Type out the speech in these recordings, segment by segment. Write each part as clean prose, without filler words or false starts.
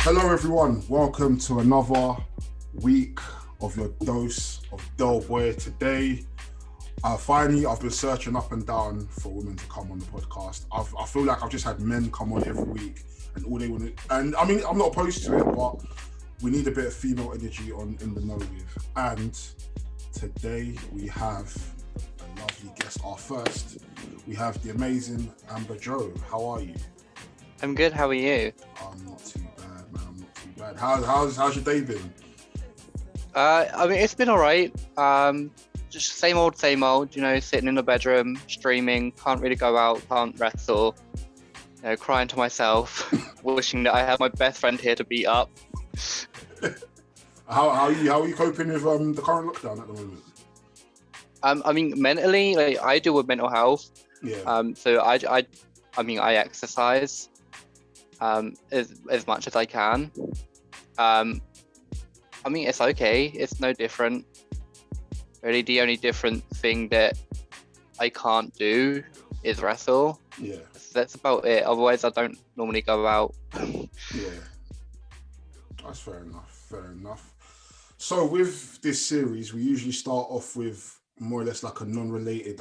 Hello everyone, welcome to another week of your dose of Del Boy. Today, finally, I've been searching up and down for women to come on the podcast. I feel like I've just had men come on every week and all they want to, and I mean, I'm not opposed to it, but we need a bit of female energy in the know with. And today we have a lovely guest. Our first, we have the amazing Amber Joe. How are you? I'm good, how are you? I'm not too bad, man. I'm not too bad. How's your day been? I mean, it's been all right. Just same old, sitting in the bedroom, streaming, can't really go out, can't wrestle, crying to myself, wishing that I had my best friend here to beat up. How are you coping with the current lockdown at the moment? I mean, mentally, I deal with mental health. Yeah. So I exercise as much as I can. I mean, it's okay. It's no different. Really, the only different thing that I can't do is wrestle. Yeah. That's about it. Otherwise, I don't normally go out. Yeah. That's fair enough. So with this series, we usually start off with more or less like a non-related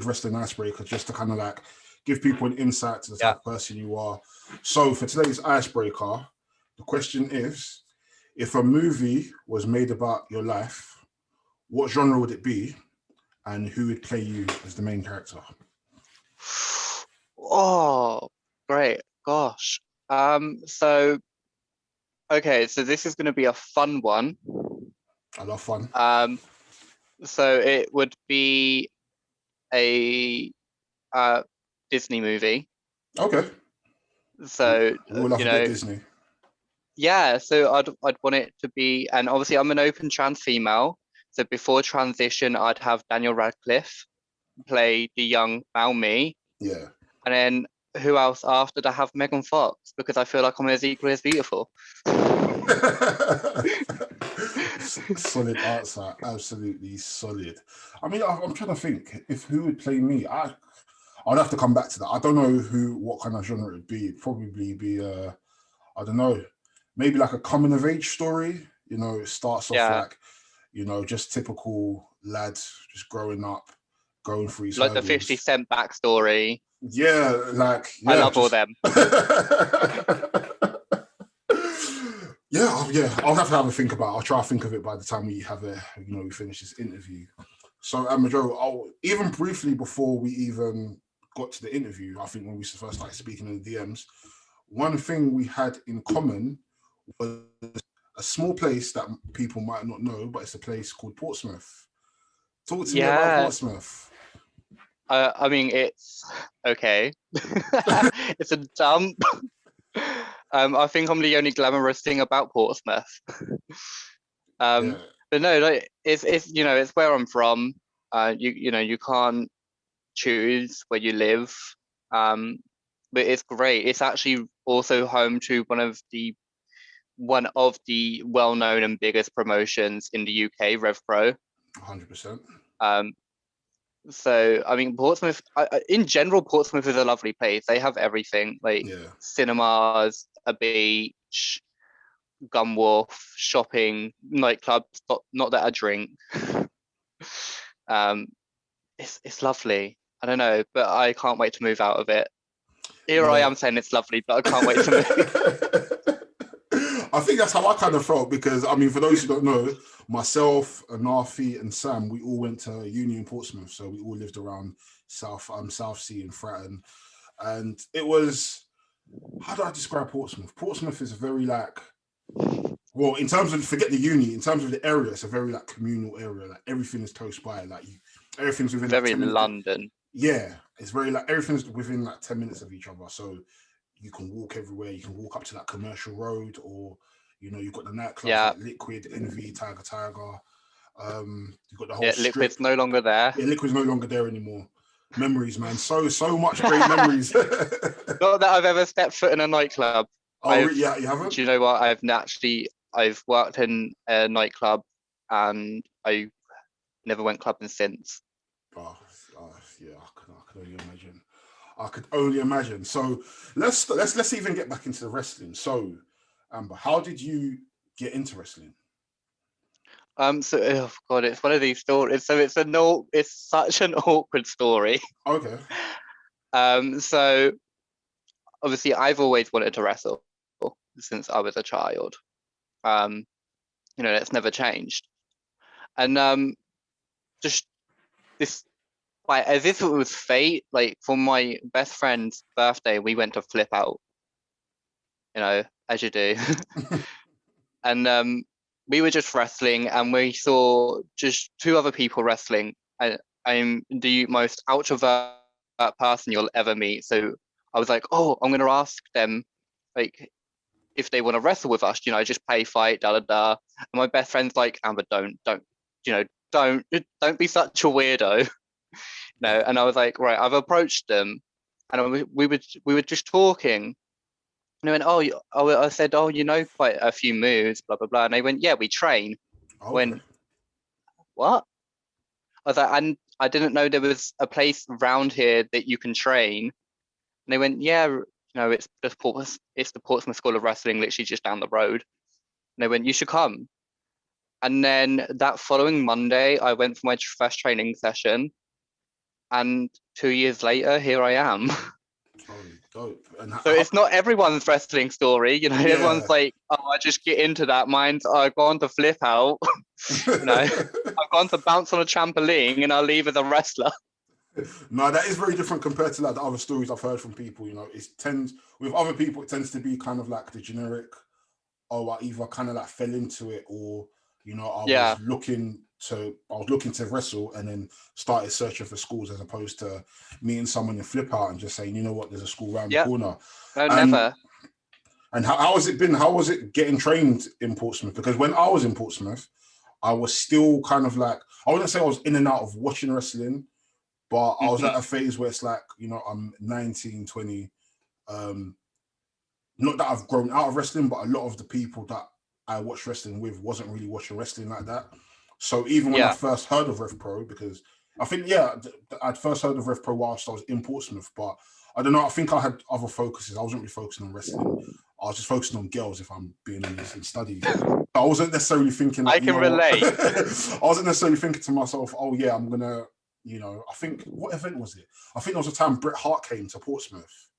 wrestling icebreaker, just to kind of like give people an insight to the type of person you are. So for today's icebreaker, the question is, if a movie was made about your life, what genre would it be, and who would play you as the main character? Oh, great. Gosh. So this is going to be a fun one. I love fun. So it would be a Disney movie. Okay. So we all love a bit of Disney. Yeah, so I'd want it to be, and obviously I'm an open trans female. So before transition, I'd have Daniel Radcliffe play the young male me. Yeah. And then who else after to have Megan Fox, because I feel like I'm as equally as beautiful. Solid answer, absolutely solid. I mean, I'm trying to think if who would play me. I'd have to come back to that. I don't know what kind of genre it'd be. It'd probably be I don't know, maybe like a coming of age story. It starts off like, just typical lads just growing up, going through his like hurdles. The 50 Cent backstory. Yeah, I love all them. Yeah, I'll have to have a think about it. I'll try to think of it by the time we have we finish this interview. So, Joe, even briefly before we even got to the interview, I think when we first started speaking in the DMs, one thing we had in common was a small place that people might not know, but it's a place called Portsmouth. Talk to me about Portsmouth. I mean, it's okay. It's a dump. I think I'm the only glamorous thing about Portsmouth. But no, it's where I'm from. You can't choose where you live. But it's great. It's actually also home to one of the well-known and biggest promotions in the UK, Rev Pro. 100%. So, I mean, Portsmouth, in general, Portsmouth is a lovely place. They have everything, cinemas, a beach, gun wharf, shopping, nightclubs, not that I drink. It's lovely. I don't know, but I can't wait to move out of it. I am saying it's lovely, but I can't wait to move. I think that's how I kind of felt, because, I mean, for those who don't know, myself, Anafi, and Sam, we all went to uni in Portsmouth, so we all lived around South Sea and Fratton, and it was, how do I describe Portsmouth? Portsmouth is a very in terms of, forget the uni, in terms of the area, it's a very communal area. Like everything is close by, everything's within very London. Yeah, it's very everything's within 10 minutes of each other, so you can walk everywhere. You can walk up to that commercial road, or you've got the nightclubs like Liquid, Envy, Tiger. You've got the whole strip. Liquid's no longer there. Yeah, Liquid's no longer there anymore. Memories, man. So much great memories. Not that I've ever stepped foot in a nightclub. Oh, you haven't? Do you know what? I've worked in a nightclub, and I never went clubbing since. Oh yeah, I can only imagine. I could only imagine. So let's even get back into the wrestling. So Amber, how did you get into wrestling? So oh God, it's one of these stories. So it's such an awkward story. Okay. So obviously I've always wanted to wrestle since I was a child. That's never changed. And just this, like, as if it was fate, like for my best friend's birthday, we went to Flip Out, as you do. And we were just wrestling, and we saw just two other people wrestling. I'm the most outrovert person you'll ever meet, so I was like, oh, I'm gonna ask them, like, if they want to wrestle with us, just pay fight, da da da. And my best friend's like, Amber, don't, don't be such a weirdo, And I was like, right, I've approached them, and we were just talking. And they went, I said, oh, quite a few moves, blah, blah, blah. And they went, yeah, we train. Okay. Went, what? I was like, and I didn't know there was a place around here that you can train. And they went, yeah, it's the Portsmouth School of Wrestling, literally just down the road. And they went, you should come. And then that following Monday, I went for my first training session. And 2 years later, here I am. Dope. So it's not everyone's wrestling story, Everyone's like, oh, I just get into that. Mine's, I've gone to Flip Out, I've gone to bounce on a trampoline, and I'll leave as a wrestler. No, that is very different compared to like the other stories I've heard from people. With other people, it tends to be kind of like the generic, oh, I either kind of like fell into it, or I was looking to wrestle and then started searching for schools, as opposed to meeting someone in Flip Out and just saying, you know what, there's a school around the corner. No, never. And how has it been? How was it getting trained in Portsmouth? Because when I was in Portsmouth, I was still kind of like, I wouldn't say I was in and out of watching wrestling, but I was at a phase where it's like, I'm 19, 20. Not that I've grown out of wrestling, but a lot of the people that I watched wrestling with wasn't really watching wrestling like that. So even when I first heard of Rev Pro, because I think, I'd first heard of Rev Pro whilst I was in Portsmouth, but I don't know, I think I had other focuses. I wasn't really focusing on wrestling. I was just focusing on girls, if I'm being honest, and studies. I wasn't necessarily thinking like, I can relate. I wasn't necessarily thinking to myself, oh yeah, I'm going to, I think, what event was it? I think there was a time Bret Hart came to Portsmouth,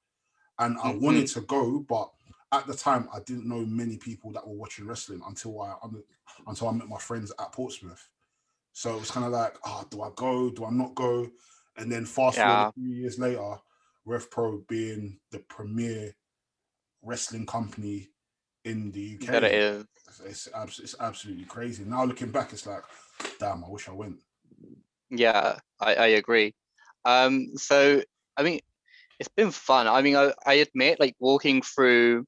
and I wanted to go, but at the time I didn't know many people that were watching wrestling until I met my friends at Portsmouth. So it was kind of like, do I go? Do I not go? And then fast forward a few years later, Rev Pro being the premier wrestling company in the UK. That it is. It's absolutely crazy. Now looking back, it's like, damn, I wish I went. Yeah, I agree. So I mean, it's been fun. I mean, I admit, like, walking through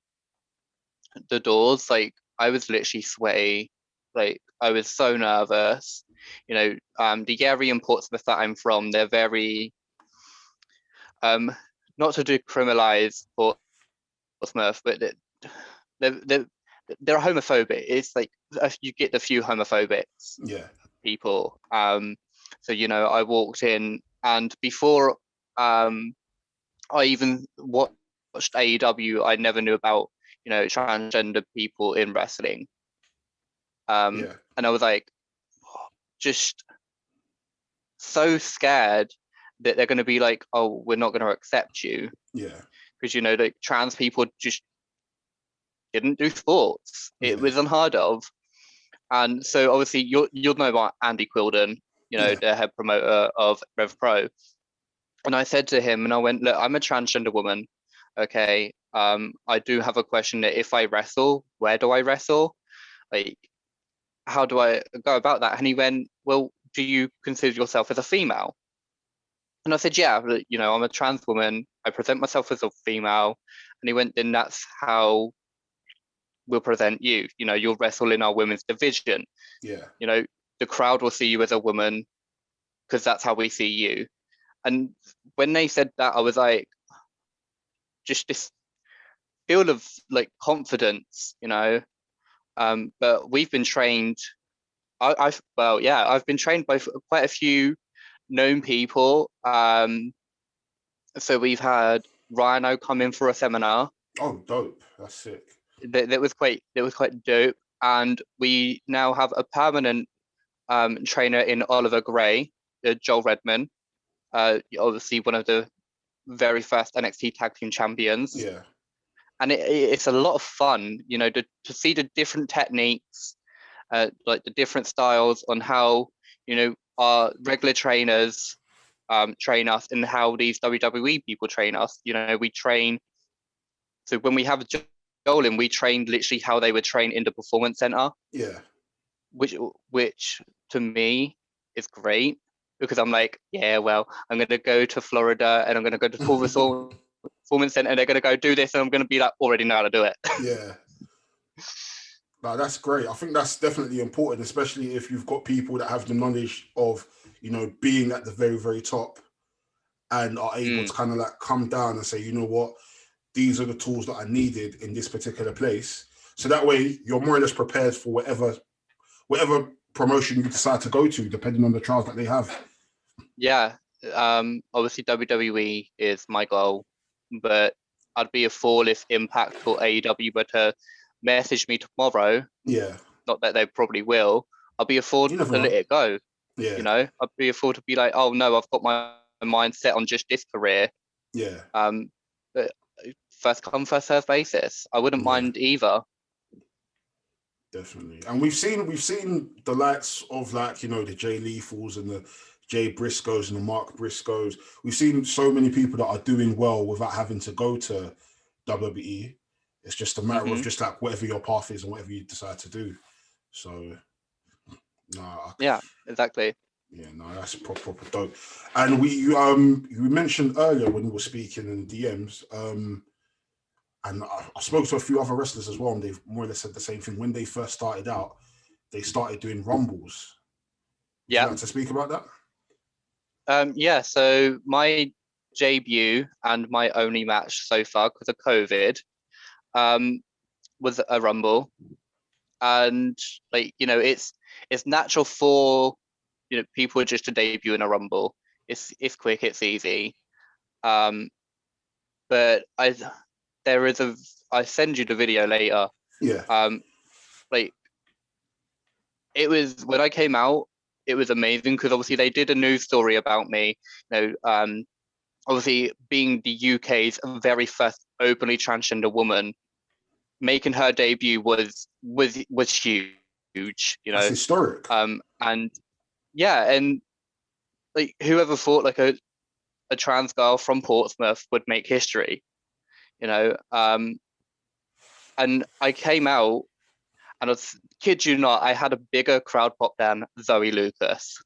the doors, like, I was literally sweaty. Like, I was so nervous. The area in Portsmouth that I'm from, they're very, not to decriminalize Portsmouth, but they're homophobic. It's like you get the few homophobics people. So I walked in, and before I even watched AEW, I never knew about transgender people in wrestling. And I was like, just so scared that they're going to be like, oh, we're not going to accept you. Yeah. Because like trans people just didn't do sports. It was unheard of. And so obviously you'll know about Andy Quilden, the head promoter of Rev Pro. And I said to him, and I went, look, I'm a transgender woman. Okay. I do have a question that if I wrestle, where do I wrestle? Like, how do I go about that? And he went, well, do you consider yourself as a female? And I said, yeah, I'm a trans woman. I present myself as a female. And he went, then that's how we'll present you. You'll wrestle in our women's division. Yeah. The crowd will see you as a woman because that's how we see you. And when they said that, I was like, just this feel of like confidence, but we've been trained. I've been trained by quite a few known people. So we've had Rhino come in for a seminar. Oh, dope! That's sick. that was quite dope. And we now have a permanent trainer in Oliver Gray, Joel Redman, obviously one of the very first NXT Tag Team Champions. Yeah. And it's a lot of fun, you know, to see the different techniques, like the different styles on how, you know, our regular trainers train us and how these WWE people train us. You know, we train. So when we have Joel in, we trained literally how they would train in the Performance Center. Yeah. Which to me is great, because I'm like, yeah, well, I'm going to go to Florida and I'm going to go to Performance Center and they're going to go do this and I'm going to be like, already know how to do it. Yeah. No, that's great. I think that's definitely important, especially if you've got people that have the knowledge of, you know, being at the very, very top and are able to kind of like come down and say, you know what, these are the tools that are needed in this particular place. So that way you're more or less prepared for whatever promotion you decide to go to, depending on the trials that they have. Yeah. Obviously WWE is my goal, but I'd be a fool if Impact or AEW were to message me tomorrow. Yeah. Not that they probably will. I'll be a fool to let it go. Yeah. You know, I'd be a fool to be like, oh no, I've got my mind set on just this career. Yeah. But first come, first serve basis. I wouldn't mind either. Definitely. And we've seen the likes of, like, you know, the Jay Lethals and the Jay Briscoes and the Mark Briscoes. We've seen so many people that are doing well without having to go to WWE. It's just a matter of just like whatever your path is and whatever you decide to do. So, no. Yeah, exactly. Yeah, no, that's proper dope. And you mentioned earlier when we were speaking in DMs, and I spoke to a few other wrestlers as well, and they've more or less said the same thing. When they first started out, they started doing rumbles. Would you like to speak about that? Yeah, so my debut and my only match so far because of COVID was a rumble. And like, you know, it's natural for, you know, people just to debut in a rumble. It's quick, it's easy. But I send you the video later. Yeah. Like, it was, when I came out, it was amazing because obviously they did a news story about me. You know, obviously being the UK's very first openly transgender woman, making her debut was huge. You know, that's historic. And yeah, and like, whoever thought like a trans girl from Portsmouth would make history, you know. And I came out, and I kid you not, I had a bigger crowd pop than Zoe Lucas.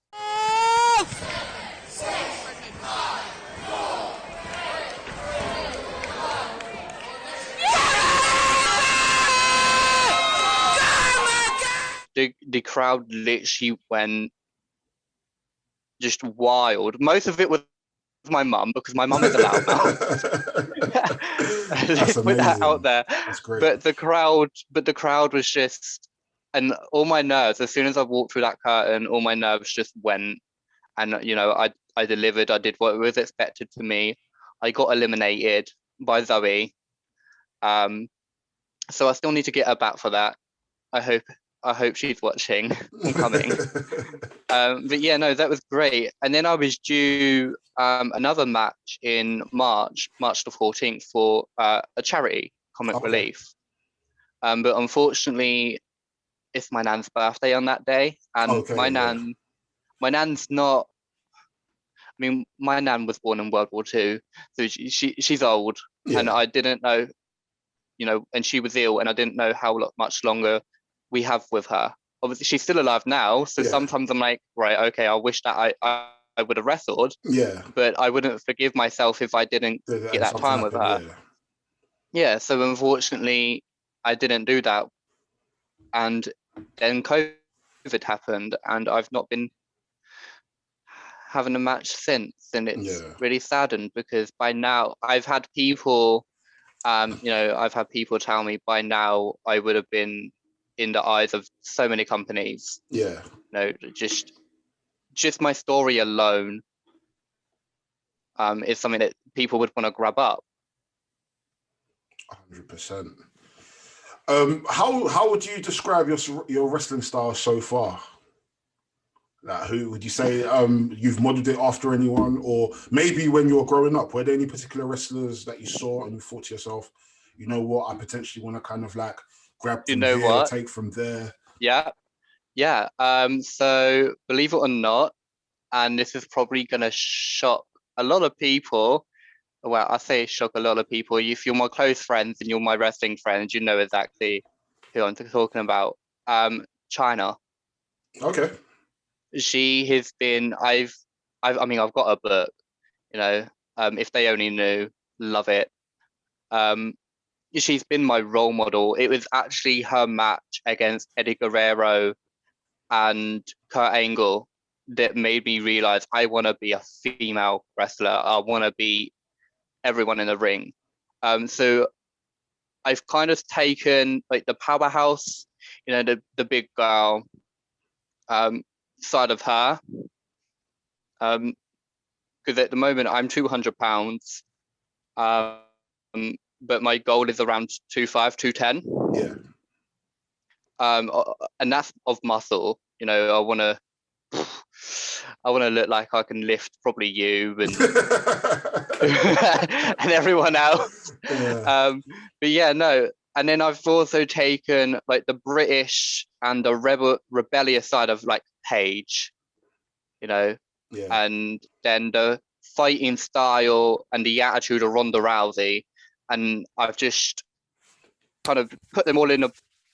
The crowd literally went just wild. Most of it was my mum, because my mum is a loudmouth. Let's put that out there. That's great. But the crowd was just, and all my nerves, as soon as I walked through that curtain, all my nerves just went. And, you know, I delivered. I did what was expected to me. I got eliminated by Zoe. So I still need to get her back for that. I hope she's watching and coming. But yeah, no, that was great. And then I was due another match in March the 14th for a charity, Comic Relief. But unfortunately, it's my nan's birthday on that day, and my nan's not. I mean, my nan was born in World War II, so she's old, and I didn't know, you know, and she was ill, and I didn't know how much longer we have with her. Obviously, she's still alive now, so sometimes I'm like, right, okay, I wish that I would have wrestled, but I wouldn't forgive myself if I didn't get that time with her. Yeah, so unfortunately, I didn't do that, and then COVID happened, and I've not been having a match since, and it's really saddened, because by now I've had people, you know, I've had people tell me by now I would have been in the eyes of so many companies. You know, just my story alone is something that people would want to grab up. 100%. How would you describe your wrestling style so far? Like, who would you say you've modeled it after anyone, or maybe when you were growing up, were there any particular wrestlers that you saw and you thought to yourself, you know what, I potentially want to kind of like grab You from know here, what? take from there? Yeah, yeah. So believe it or not, and this is probably gonna shock a lot of people. Well, I say shock a lot of people. If you're my close friends and you're my wrestling friends, you know exactly who I'm talking about. China. Okay. She has been. I mean, I've got a book. You know, if they only knew, love it. Um, she's been my role model. It was actually her match against Eddie Guerrero and Kurt Angle that made me realize I want to be a female wrestler. I want to be everyone in the ring. So I've kind of taken like the powerhouse, you know, the big girl side of her. Because at the moment I'm 200 pounds, but my goal is around 2.5, 210. Yeah. And that's of muscle. You know, I want to look like I can lift probably you and and everyone else. Yeah. But yeah, no. And then I've also taken like the British and the rebellious side of like Paige, you know, Yeah. and then the fighting style and the attitude of Ronda Rousey, and I've just kind of put them all in a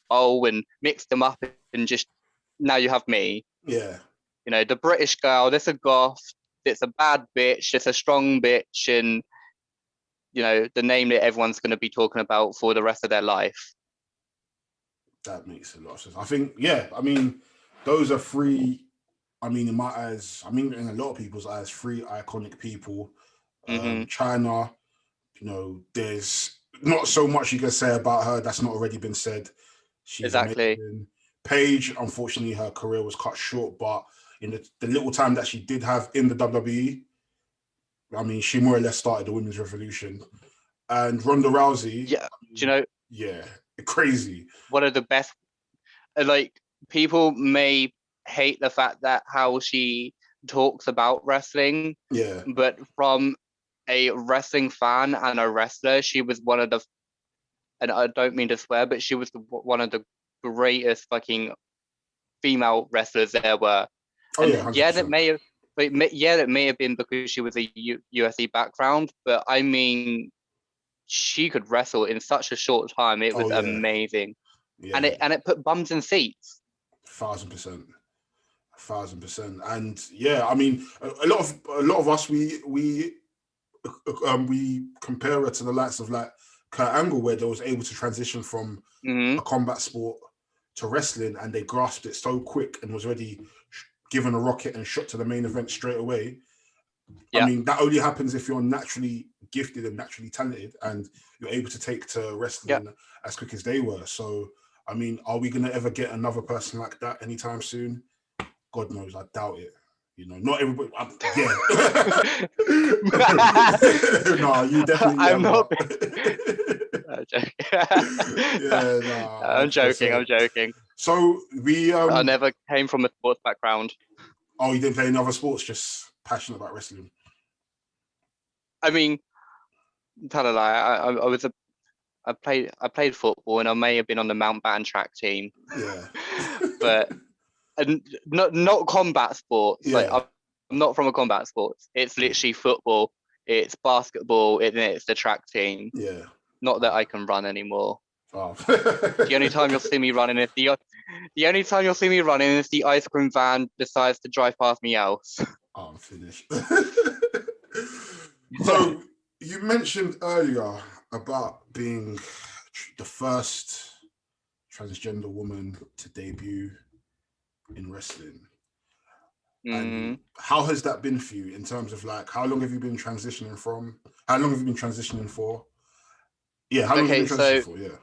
bowl and mixed them up, and just now you have me. Yeah. You know, the British girl, that's a goth, it's a bad bitch, it's a strong bitch, and you know, the name that everyone's going to be talking about for the rest of their life. That makes a lot of sense. I think, yeah, I mean, those are three, I mean, in my eyes, I mean, in a lot of people's eyes, three iconic people. China, you know, there's not so much you can say about her that's not already been said. She's Exactly. amazing. Paige, unfortunately, her career was cut short, but in the little time that she did have in the WWE, I mean, she more or less started the women's revolution. And Ronda Rousey, Yeah, do you know? Yeah, crazy. One of the best. Like, people may hate the fact that how she talks about wrestling. Yeah, but from a wrestling fan and a wrestler, she was one of the, and I don't mean to swear, but she was one of the greatest fucking female wrestlers there were. Oh And yeah, 100%. that may have been because she was a UFC background, but I mean, she could wrestle in such a short time. It was amazing, Yeah, and it put bums in seats. 1,000%. 1,000%. And yeah, I mean, a lot of us we compare her to the likes of like Kurt Angle, where they was able to transition from a combat sport to wrestling, and they grasped it so quick and was already given a rocket and shot to the main event straight away. Yeah. I mean, that only happens if you're naturally gifted and naturally talented, and you're able to take to wrestling as quick as they were. So, I mean, are we going to ever get another person like that anytime soon? God knows, I doubt it. You know, not everybody. No, you definitely. I'm not. I'm joking. So we. I never came from a sports background. Oh, you didn't play any other sports? Just passionate about wrestling. I mean, tell a lie. I played football, and I may have been on the Mountbatten track team. Yeah. But not combat sports. Yeah. Like, I'm not from a combat sports. It's literally football. It's basketball. It's the track team. Yeah. Not that I can run anymore. Oh. The only time you'll see me running is the ice cream van decides to drive past me else. Oh, I'm finished. So you mentioned earlier about being the first transgender woman to debut in wrestling. And how has that been for you in terms of like, how long have you been transitioning from? How long have you been transitioning for? Yeah, how long have you been transitioning for? Yeah.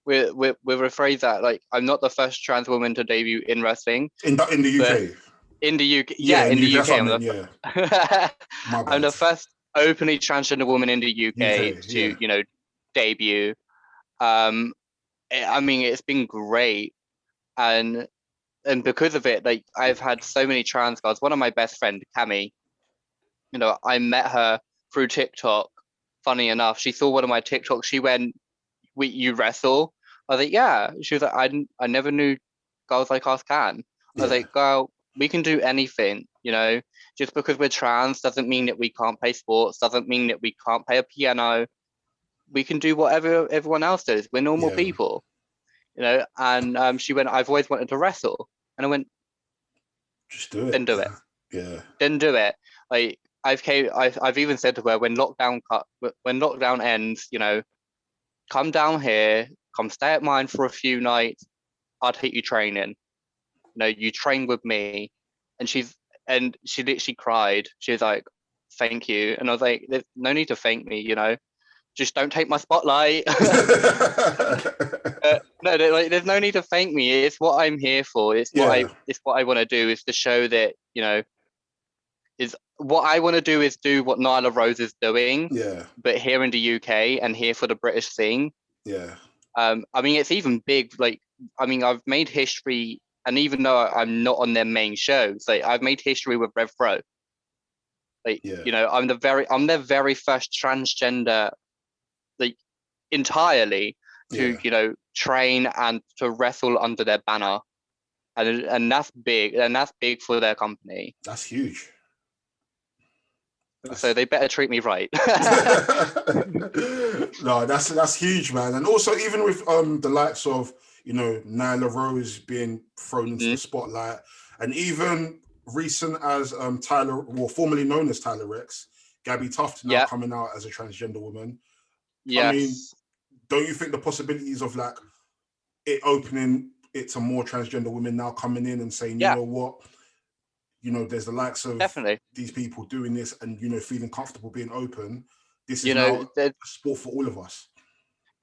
We'll rephrase that. Like, I'm not the first trans woman to debut in wrestling. In the UK. In the UK, in the UK, I'm the first openly transgender woman in the UK to, you know, debut. I mean, it's been great, and because of it, like I've had so many trans girls. One of my best friend, Cami, I met her through TikTok. Funny enough, she saw one of my TikToks. She went, you wrestle?" I was like, "Yeah." She was like, I never knew girls like us can." I was Yeah, like, "Girl, we can do anything, Just because we're trans doesn't mean that we can't play sports, doesn't mean that we can't play a piano. We can do whatever everyone else does. We're normal yeah, people, And she went, "I've always wanted to wrestle." And I went, just do it. "Then do it. Yeah, Then do it." Like I've even said to her, when lockdown ends, come down here, come stay at mine for a few nights. I'd hit you training. You train with me. And she literally cried. She was like, "Thank you." And I was like, "There's no need to thank me, just don't take my spotlight." No, like, there's no need to thank me. It's what I'm here for. yeah, It's what I want to do, is to show that, is what I want to do is do what Nyla Rose is doing, yeah, but here in the UK and here for the British scene. yeah, I mean, it's even big. Like, I mean, I've made history, and even though I'm not on their main shows, like I've made history with Rev Pro. Like, yeah, I'm their very first transgender, like, entirely to, yeah. train and to wrestle under their banner, and that's big, for their company. That's huge. So That's they better treat me right. no, that's huge, man. And also, even with the likes of Nyla Rose being thrown into the Mhm. spotlight, and even recent as Tyler, well, formerly known as Tyler Rex, Gabby Tuft now Yeah. coming out as a transgender woman. I mean, Yes. don't you think the possibilities of like it opening it to more transgender women now coming in and saying, you Yeah. know what, there's the likes of Definitely. these people doing this and feeling comfortable being open. This is You now know, a sport for all of us.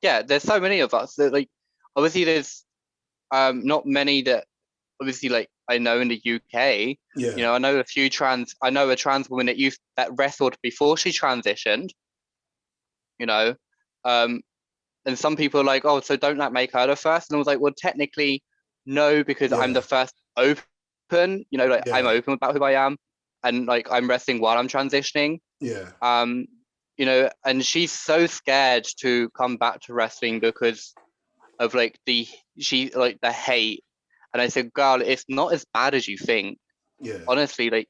yeah, there's so many of us that, like, obviously there's not many that obviously, like, I know in the UK. Yeah, I know a trans woman that wrestled before she transitioned, you know. Um and some people are like, "Oh, so don't that make her the first?" And I was like, "Well, technically no, because I'm yeah, the first open, like I'm yeah, open about who I am, and like I'm wrestling while I'm transitioning." yeah, um and she's so scared to come back to wrestling because of, like, the hate. And I said, "Girl, it's not as bad as you think. yeah, Honestly, like,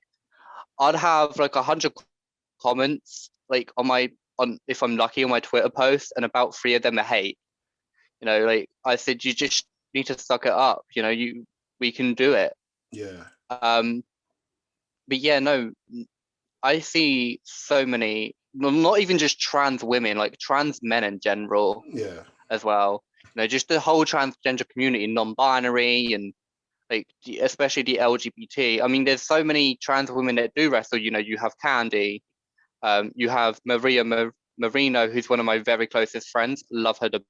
I'd have like 100 comments, like, on if I'm lucky, on my Twitter post, and about 3 of them are hate. Like I said, you just need to suck it up. We can do it." yeah, um but yeah, no, I see so many, not even just trans women, like trans men in general yeah, as well. Just the whole transgender community, non-binary, and like especially the LGBT. I mean, there's so many trans women that do wrestle. You have Candy, you have Marino, who's one of my very closest friends. Love her to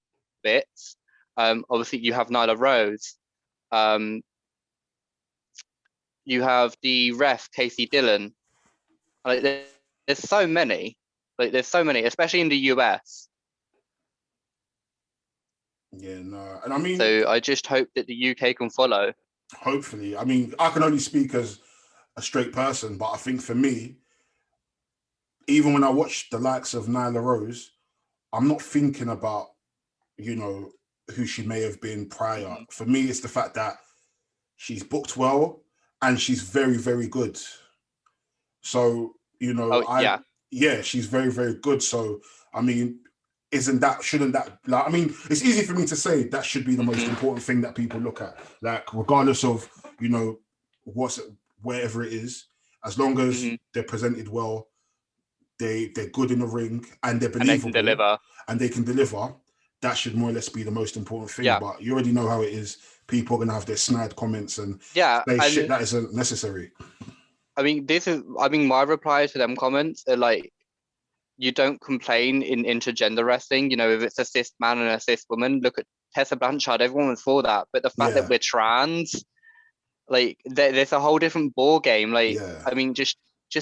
bits. Obviously, you have Nyla Rose. Um, you have the ref Casey Dillon. Like, there's so many. Like, there's so many, especially in the US. yeah. No, and I mean, So I just hope that the UK can follow. hopefully, I mean, I can only speak as a straight person, but I think for me, even when I watch the likes of Nyla Rose, I'm not thinking about who she may have been prior. Mhm. For me, it's the fact that she's booked well and she's very, very good. So, Oh yeah. yeah, she's very, very good. So, I mean, shouldn't that, like, I mean, it's easy for me to say that should be the most Mhm. important thing that people look at, like, regardless of, what's, wherever it is, as long as Mhm. they're presented well, they're good in the ring and they're And they can believable deliver. and they can deliver. That should more or less be the most important thing. Yeah. But you already know how it is. People are gonna have their snide comments and Yeah. say shit And that isn't necessary. I mean, my reply to them comments are like, you don't complain in intergender wrestling. If it's a cis man and a cis woman, look at Tessa Blanchard. Everyone was for that. But the fact that Yeah, we're trans, like, there's a whole different ball game. Like, yeah, I mean, just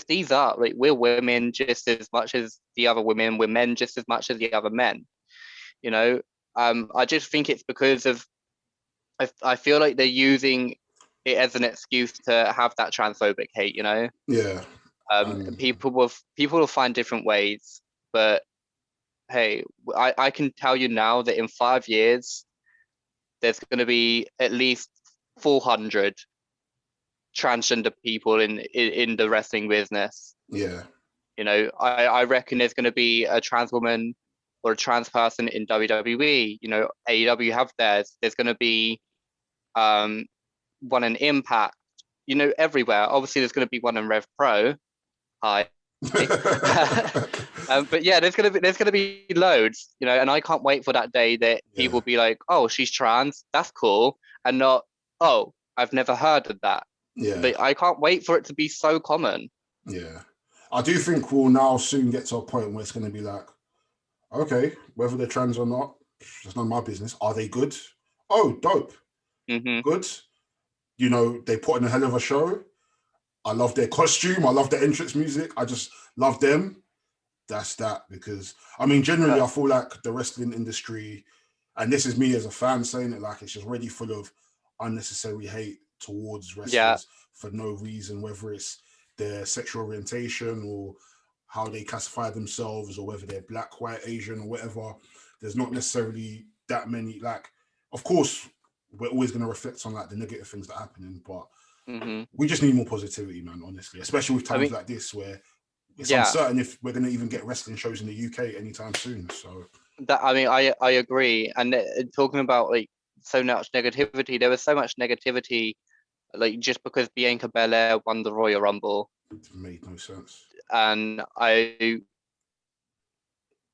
ease up. Like, we're women just as much as the other women. We're men just as much as the other men. You know, I just think it's because of I feel like they're using it as an excuse to have that transphobic hate, you know. Yeah. People will find different ways, but hey, I can tell you now that in 5 years there's going to be at least 400 transgender people in the wrestling business. Yeah. You know, I reckon there's going to be a trans woman or a trans person in WWE. You know, AEW have theirs. There's going to be one in Impact. You know, everywhere. Obviously, there's going to be one in Rev Pro. Hi. But yeah, there's gonna be loads, you know, and I can't wait for that day that people be like, oh, she's trans, that's cool, and not, oh, I've never heard of that. Yeah. I can't wait for it to be so common. Yeah. I do think we'll now soon get to a point where it's going to be like, okay, whether they're trans or not, it's none of my business. Are they good? Oh, dope. Good. You know, they put in a hell of a show. I love their costume. I love their entrance music. I just love them. That's that. Because, I mean, generally, I feel like the wrestling industry, and this is me as a fan saying it, like, it's just really full of unnecessary hate towards wrestlers for no reason, whether it's their sexual orientation or how they classify themselves, or whether they're black, white, Asian, or whatever. There's not necessarily that many, like, of course, we're always going to reflect on like the negative things that are happening, but we just need more positivity, man, honestly, especially with times like this where it's uncertain if we're going to even get wrestling shows in the UK anytime soon. So that, I mean, I agree. And talking about like so much negativity, there was so much negativity, like just because Bianca Belair won the Royal Rumble. It made no sense. And I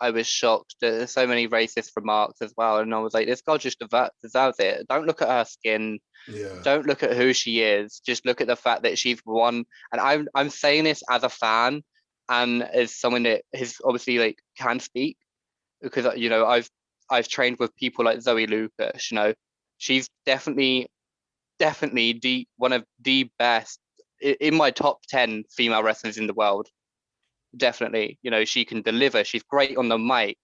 was shocked. There's so many racist remarks as well, and I was like, this girl just deserves it. Don't look at her skin. Don't look at who she is. Just look at the fact that she's won. And I'm saying this as a fan and as someone that is obviously like can speak, because you know I've trained with people like Zoe Lucas. You know, she's definitely one of the best in my top 10 female wrestlers in the world. Definitely, you know, she can deliver. She's great on the mic.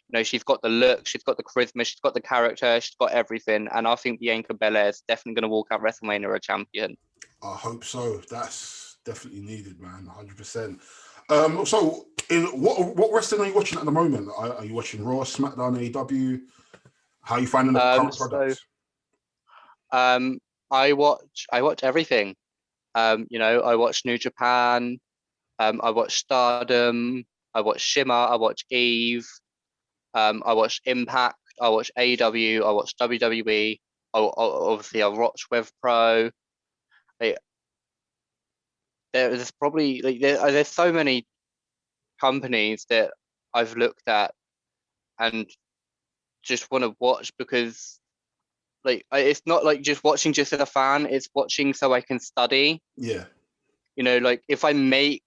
You know, she's got the look, she's got the charisma, she's got the character, she's got everything. And I think Bianca Belair is definitely going to walk out WrestleMania a champion. I hope so. That's definitely needed, man. 100%. So, what wrestling are you watching at the moment? Are you watching Raw, SmackDown, AEW? How are you finding the current products? I watch everything. You know, I watch New Japan. I watch Stardom, I watch Shimmer, I watch Eve, I watch Impact, I watch AEW, I watch WWE, obviously I watch Rev Pro. There's probably like there's so many companies that I've looked at and just want to watch, because like it's not like just watching just as a fan, it's watching so I can study. Yeah. You know, like if I make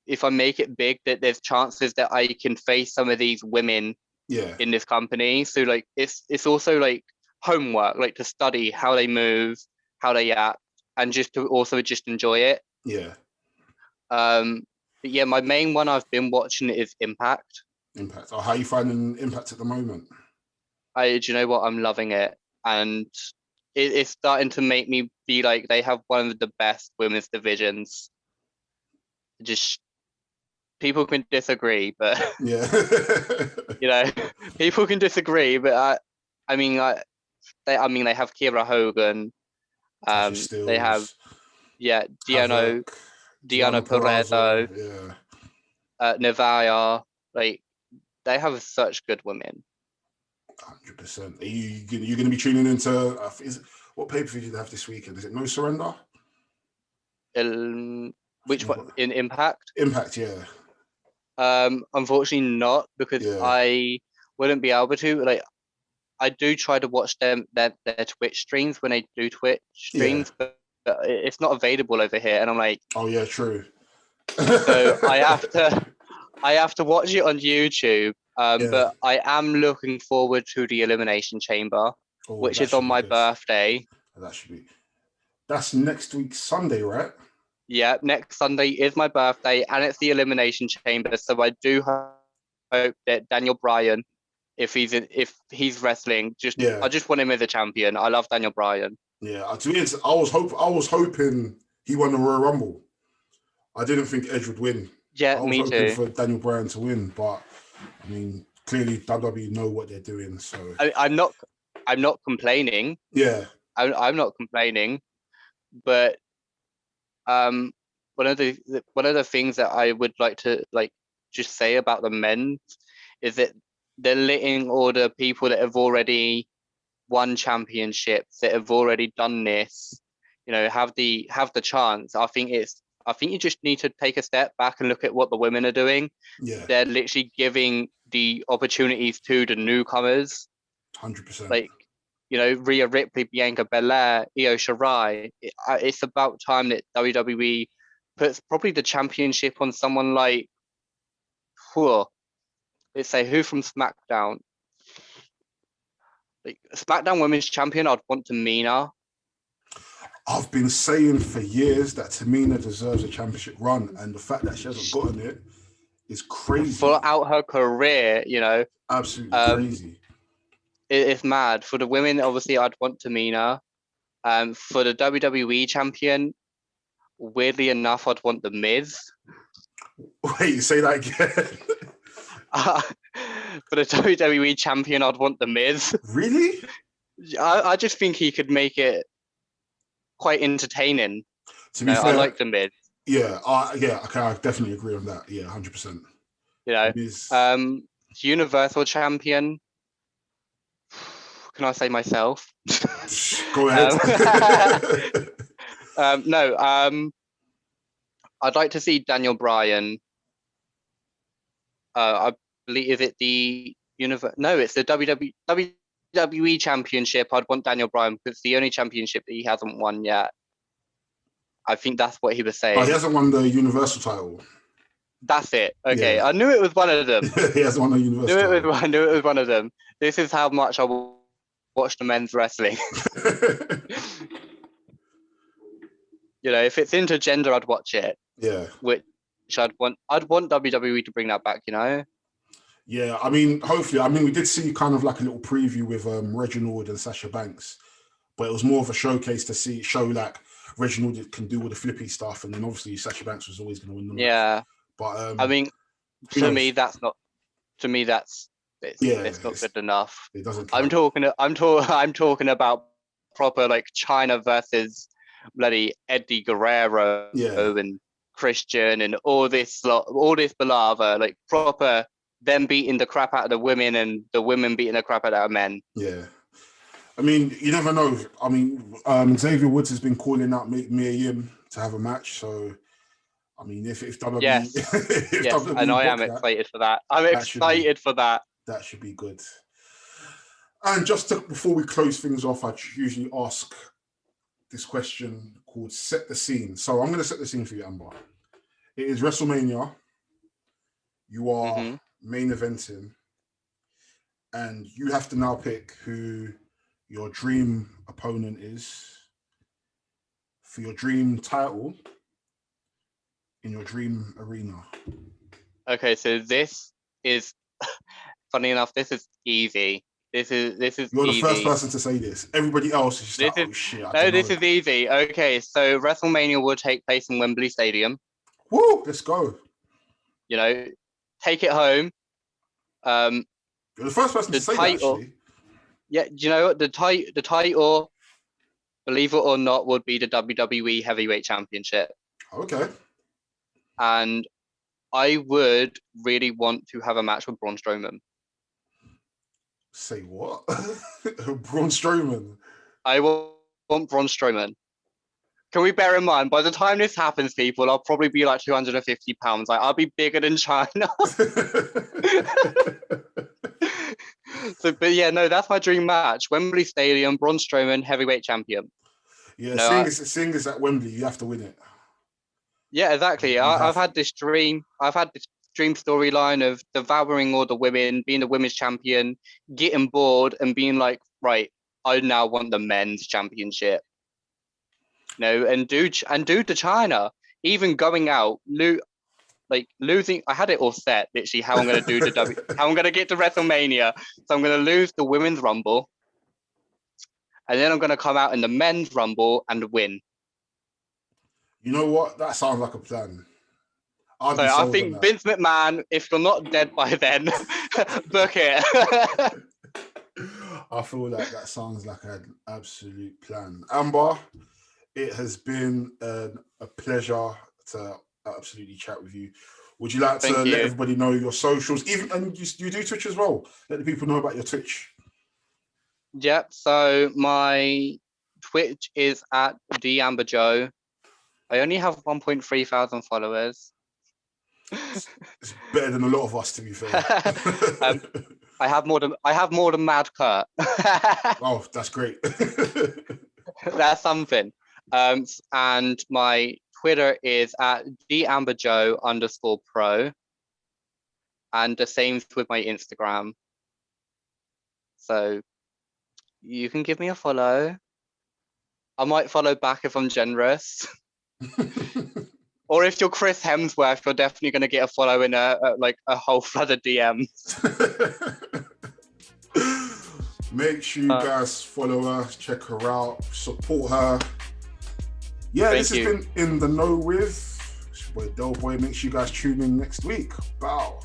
it big, that there's chances that I can face some of these women in this company. So like it's also like homework, like to study how they move, how they act, and just to also just enjoy it. Yeah. But yeah, my main one I've been watching is Impact. Impact. Oh, how are you finding Impact at the moment? Do you know what? I'm loving it, and it's starting to make me be like they have one of the best women's divisions. Just people can disagree, but yeah, you know, people can disagree, but I mean, they have Kira Hogan, they have Diana Perezo, Nevaya, like they have such good women. 100%. Are you going to be tuning into? What pay-per-view do they have this weekend? Is it No Surrender? Which one in Impact? Impact, yeah. Unfortunately not, because I wouldn't be able to. Like, I do try to watch their Twitch streams when they do Twitch streams, but it's not available over here, and I'm like, oh yeah, true. So I have to watch it on YouTube. But I am looking forward to the Elimination Chamber, which is on my birthday. That's next week Sunday, right? Yeah, next Sunday is my birthday, and it's the Elimination Chamber. So I do hope that Daniel Bryan if he's wrestling. Yeah. I just want him as a champion. I love Daniel Bryan. Yeah, to me, I was hoping he won the Royal Rumble. I didn't think Edge would win. Yeah, I was me hoping too. for Daniel Bryan to win, but I mean, clearly WWE know what they're doing. So I'm not complaining. Yeah, I'm not complaining, but one of the things that I would like to just say about the men is that they're letting all the people that have already won championships, that have already done this, have the chance. I think you just need to take a step back and look at what the women are doing. Yeah, they're literally giving the opportunities to the newcomers. 100%. Rhea Ripley, Bianca Belair, Io Shirai. It's about time that WWE puts probably the championship on someone like, let's say, who from SmackDown? SmackDown Women's Champion, I'd want Tamina. I've been saying for years that Tamina deserves a championship run, and the fact that she hasn't gotten it is crazy. Throughout her career, absolutely crazy. It's mad. For the women, obviously, I'd want Tamina. For the WWE champion, weirdly enough, I'd want The Miz. Wait, say that again. For the WWE champion, I'd want The Miz. Really? I just think he could make it quite entertaining. To be fair, I like The Miz. Yeah, okay, I definitely agree on that. Yeah, 100%. Universal champion. Can I say myself? Go ahead. I'd like to see Daniel Bryan. I believe, is it the No, it's the WWE Championship. I'd want Daniel Bryan because it's the only championship that he hasn't won yet. I think that's what he was saying. Oh, he hasn't won the Universal title. That's it. Okay, yeah. I knew it was one of them. He hasn't won the Universal title. I knew it was one of them. This is how much I watch the men's wrestling. If it's intergender, I'd watch it. Yeah. Which I'd want WWE to bring that back. Yeah, I mean, hopefully. I mean, we did see kind of like a little preview with Reginald and Sasha Banks, but it was more of a showcase to show like Reginald can do all the flippy stuff, and then obviously Sasha Banks was always going to win the match. Yeah, but I mean, to me, that's not. To me, it's not good enough. It doesn't. I'm talking about proper like China versus bloody Eddie Guerrero and Christian and all this palaver, like proper them beating the crap out of the women and the women beating the crap out of men. Yeah. I mean, you never know. I mean, Xavier Woods has been calling out Mia Yim to have a match. So, I mean, if WWE... Yes, WWE and I am excited for that. I'm excited for that. That should be good. And before we close things off, I usually ask this question called Set the Scene. So I'm going to set the scene for you, Amber. It is WrestleMania. You are main eventing. And you have to now pick who your dream opponent is for your dream title in your dream arena. Okay, so this is, funny enough, this is easy. This is You're easy. The first person to say this. Everybody else is just oh shit. This is easy. Okay, so WrestleMania will take place in Wembley Stadium. Woo! Let's go. Take it home. You're the first person to say that, actually. Yeah, do you know what? The title, believe it or not, would be the WWE Heavyweight Championship. Okay. And I would really want to have a match with Braun Strowman. Say what? Braun Strowman? I want Braun Strowman. Can we bear in mind, by the time this happens, people, I'll probably be like 250 pounds. Like, I'll be bigger than China. But yeah, no, that's my dream match. Wembley Stadium, Braun Strowman, heavyweight champion. Yeah, seeing as at Wembley, you have to win it. Yeah, exactly. I've had this dream. I've had this dream storyline of devouring all the women, being the women's champion, getting bored, and being like, right, I now want the men's championship. And do to China, even going out. like losing. I had it all set, literally how I'm gonna do how I'm gonna get to WrestleMania. So I'm gonna lose the women's Rumble, and then I'm gonna come out in the men's Rumble and win. You know what? That sounds like a plan. So I think Vince McMahon, if you're not dead by then, book it. I feel like that sounds like an absolute plan. Amber, it has been a pleasure to absolutely chat with you. Would you like to let everybody know your socials? And you do Twitch as well. Let the people know about your Twitch. Yep. So my Twitch is at @DAmberJoe. I only have 1.3 thousand followers. It's better than a lot of us, to be fair. I have more than Mad Kurt. Oh, that's great. That's something. And my Twitter is at @DAmberJoe_pro. And the same with my Instagram. So you can give me a follow. I might follow back if I'm generous. Or if you're Chris Hemsworth, you're definitely going to get a follow in a whole flood of DMs. Make sure you guys follow her, check her out, support her. Yeah, this has been In the Know with Del Boy. Make sure you guys tune in next week. Bow.